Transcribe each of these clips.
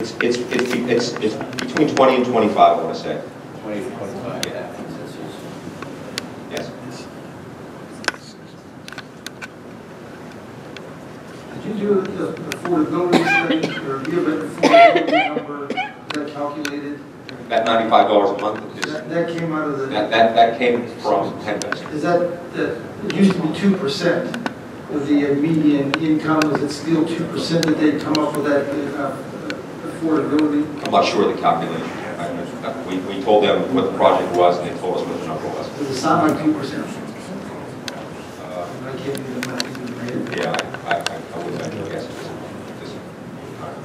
It's between 20 and 25, I want to say. 20 to 25, yeah. Yes. Did you do the affordability study, or give an affordability number? Is that calculated? That $95 a month is, That came out of the... that came from Penvest. Is that it used to be 2% of the median income? Is it still 2% that they come up with that affordability? I'm not sure of the calculation. We told them what the project was, and they told us what the number was. Does it sound like 2%? I can't do the math. Yeah, I would actually guess.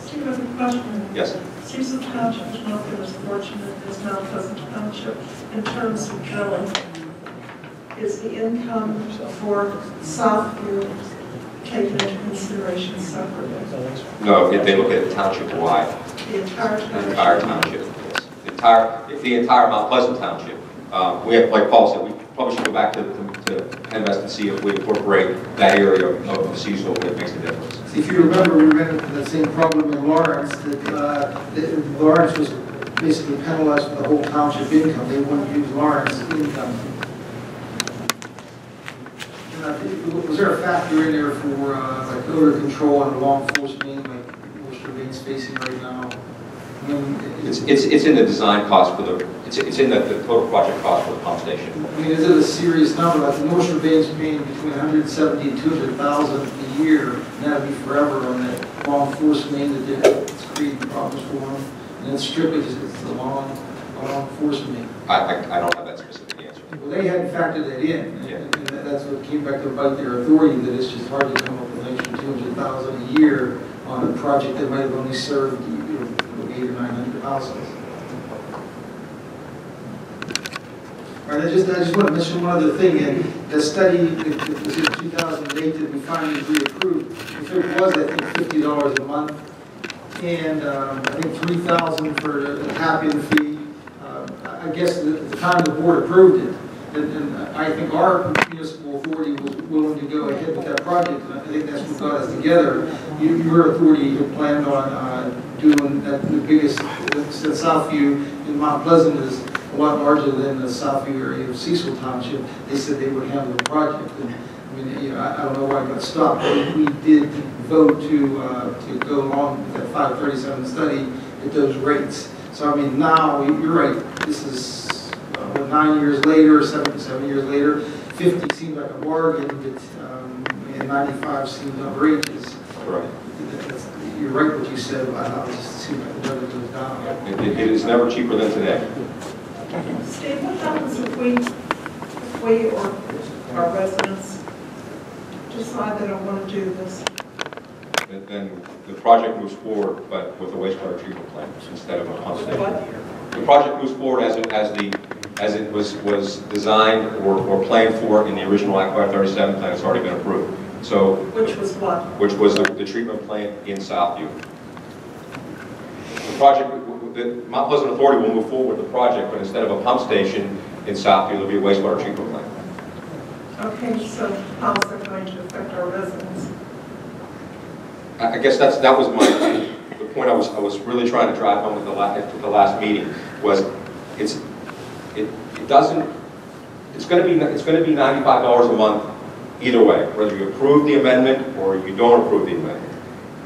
Steve has a question. Yes. Cecil Township is not as fortunate as Mount Pleasant Township in terms of billing. Is the income for Southview taken into consideration separately? No, if they look at the township-wide. The entire township? The entire township, yes. The entire Mount Pleasant Township. We have, like Paul said, we probably should go back to Penvest and see if we incorporate that area of Cecil that makes a difference. If you remember, we ran into the same problem in Lawrence, that Lawrence was basically penalized for the whole township income. They wanted to use Lawrence income. Was there a factor in there for like odor control on a long force main, like Worcester Main's facing right now? I mean, it's in the design cost for the, it's in the total project cost for the pump station. I mean, is it a serious number? Like the Worcester Main's paying between 170 and 200,000 a year, and that'd be forever on that long force main it's creating problems for them. And then strictly because it's a long force main. I don't have that specific answer. Well, they hadn't factored that in, Yeah. and that's what came back to bite their authority, that it's just hard to come up with an extra 200,000 a year on a project that might have only served 800 or 900 houses. All right, I just want to mention one other thing. In the study that was in 2008 that we finally reapproved, the figure was, I think, $50 a month, and I think $3,000 for the tap-in fee. I guess at the time the board approved it, and I think our municipal authority was willing to go ahead with that project, and I think that's what got us together. Your authority had planned on doing that. The biggest, the Southview in Mount Pleasant is a lot larger than the Southview area of Cecil Township. They said they would handle the project, and I mean, you know, I don't know why it got stopped, but we did vote to go along with that 537 study at those rates. So I mean, now you're right. This is 9 years later, 7 years later. 50 seemed like a bargain, but and 95 seemed outrageous. Right. You're right what you said about how it just seemed like the weather goes down. It is never cheaper than today. Steve, what happens if we or our residents decide they don't want to do this? Then the project moves forward, but with a wastewater treatment plant instead of a pump station. What? The project moves forward as it was designed or planned for in the original Act 537 plan. It's already been approved. So, which was what? Which was the treatment plant in Southview. The project, the Mount Pleasant Authority will move forward with the project, but instead of a pump station in Southview, there'll be a wastewater treatment plant. Okay, so how is that going to affect our residents? I guess that was the point I was really trying to drive home with the last meeting was it's going to be $95 a month either way, whether you approve the amendment or you don't approve the amendment.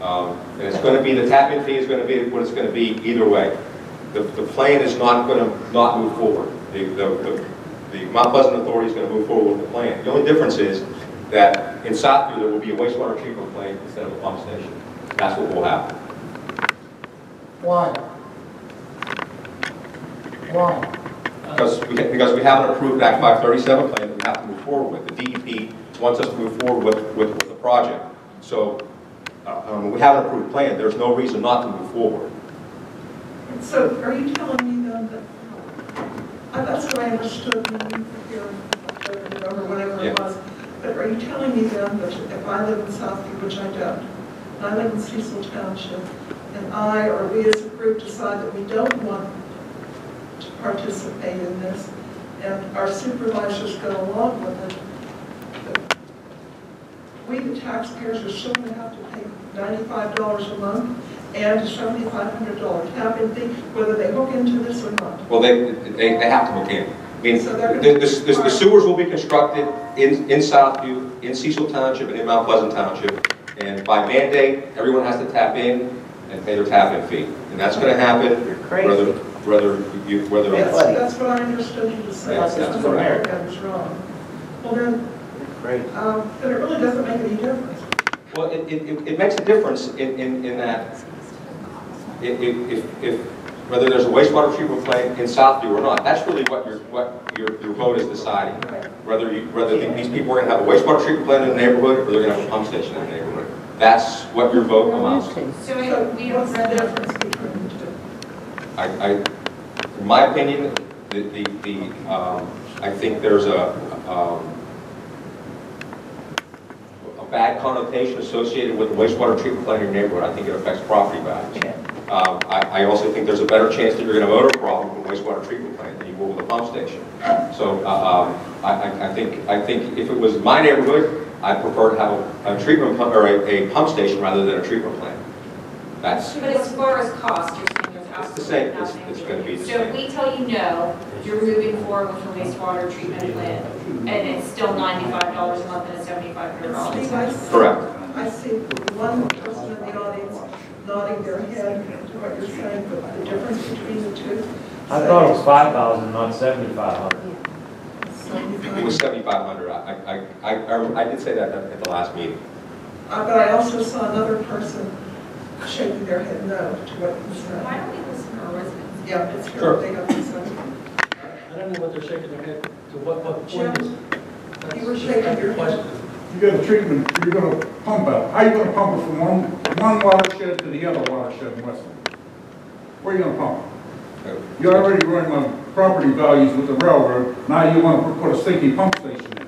And it's going to be, the tap-in fee is going to be what it's going to be either way. The plan is not going to not move forward. The Mount Pleasant Authority is going to move forward with the plan. The only difference is that in Southview there will be a wastewater treatment plant instead of a pump station. That's what will happen. Why? Why? Because we have an approved Act 537 plan that we have to move forward with. The DEP wants us to move forward with the project. So we have an approved plan. There's no reason not to move forward. So are you telling me then that, that's what I understood when we were here, or whatever it was, but are you telling me then that if I live in Southview, which I don't, and I live in Cecil Township, and I or we as a group decide that we don't want to participate in this, and our supervisors go along with it, we, the taxpayers, are still going to have to pay $95 a month and a $7,500 tap-in fee, whether they hook into this or not. Well, they have to hook in. I mean, So they're the sewers will be constructed in Southview, in Cecil Township, and in Mount Pleasant Township. And by mandate, everyone has to tap in and pay their tap-in fee. And that's going to happen whether That's what I understood you to say. Yes, that's correct. I was wrong. Well, then it really doesn't make any difference. Well, it makes a difference in that if whether there's a wastewater treatment plant in Southview or not, that's really what your vote is deciding. Whether these people are going to have a wastewater treatment plant in the neighborhood or they're going to have a pump station in the neighborhood. That's what your vote amounts to. So what's the difference between the two? In my opinion, I think there's a bad connotation associated with the wastewater treatment plant in your neighborhood. I think it affects property values. I also think there's a better chance that you're going to have odor problem with a wastewater treatment plant than you will with a pump station. So I think if it was my neighborhood, I'd prefer to have a treatment pump or a pump station rather than a treatment plant. That's. But as far as cost, you're saying there's absolutely nothing. It's going to be the So same. if we tell you no, you're moving forward with a wastewater treatment plant, and it's still $95 a month and a $7,500. Correct. I see one person in the audience nodding their head to what you're saying, but the difference between the two. I thought it was 5,000, not 7,500. It was 7,500. I did say that at the last meeting. But I also saw another person shaking their head no to what you said. Why don't we listen to our residents? Yeah, it's true. Sure. They got this one. I don't know what they're shaking their head to. What Jim, point is? you were shaking your head. You got a treatment, you're going to pump out. How are you going to pump it from one watershed to the other watershed in Westland? Where are you going to pump it? You're already running on property values with the railroad. Now you want to put a stinky pump station in.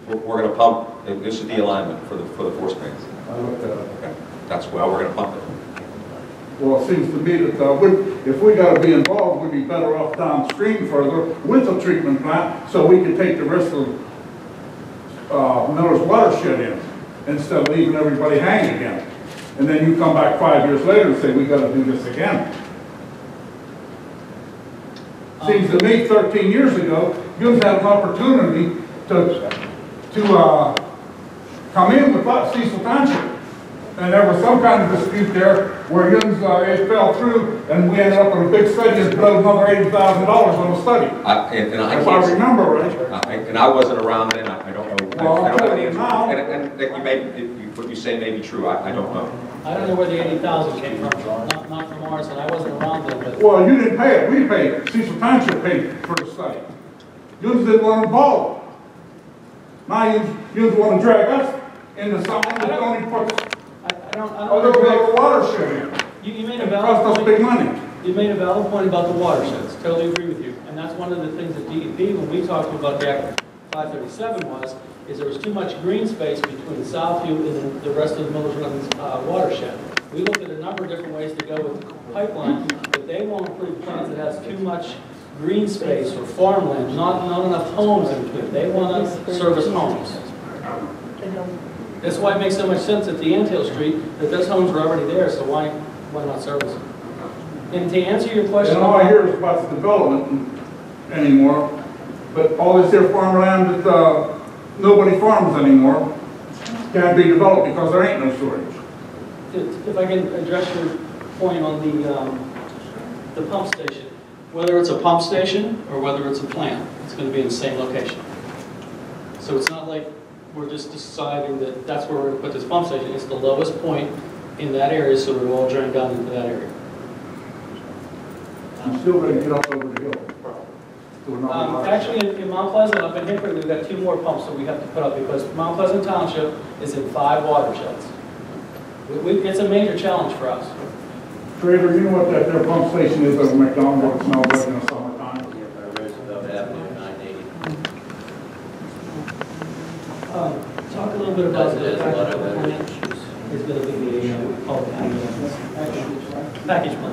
We're going to pump. This is the alignment for the force mains. I looked at it. Okay. That's why we're going to pump it. Well, it seems to me that if we got to be involved, we'd be better off downstream further with a treatment plant so we could take the rest of Miller's watershed in instead of leaving everybody hanging again. And then you come back 5 years later and say, we got to do this again. Seems to me 13 years ago, you had an opportunity to come in with Cecil Township. And there was some kind of dispute there where it fell through and we ended up with a big study and put another $80,000 on the study. If I remember right. And I wasn't around then. I don't know. Well, I don't have any now. and what you say may be true. I don't know. I don't know where the 80,000 came from. Not from ours, and I wasn't around then. But Well, you didn't pay it. We paid it. Cecil Township paid for the study. You didn't want to involve. Now you want to drag us into something that only puts I don't other watershed in. You made a It valid cost us point. big money. You made a valid point about the watersheds. Totally agree with you. And that's one of the things that DEP, when we talked about the Act 537 is there was too much green space between Southview and the rest of the Miller's Run watershed. We looked at a number of different ways to go with the pipeline, but they won't approve plans that has too much green space or farmland, not enough homes in between. They want to service homes. That's why it makes so much sense at the Anthill Street that those homes are already there, so why not service them? And to answer your question, And all I hear is about the development anymore, but all this here farmland that nobody farms anymore can't be developed because there ain't no storage. if I can address your point on the pump station, whether it's a pump station or whether it's a plant, it's going to be in the same location. So it's not like we're just deciding that that's where we're going to put this pump station. It's the lowest point in that area, so it'll all drain down into that area. I'm still ready to get up over the hill. Actually, in Mount Pleasant, up in Hickory, we've got 2 more pumps that we have to put up because Mount Pleasant Township is in 5 watersheds. It's a major challenge for us. Trader, you know what that their pump station is over McDonald, what it smells like in the summertime? Roosevelt Avenue, 980. Talk a little bit about the There's a lot of plant issues. is going to be the package plan.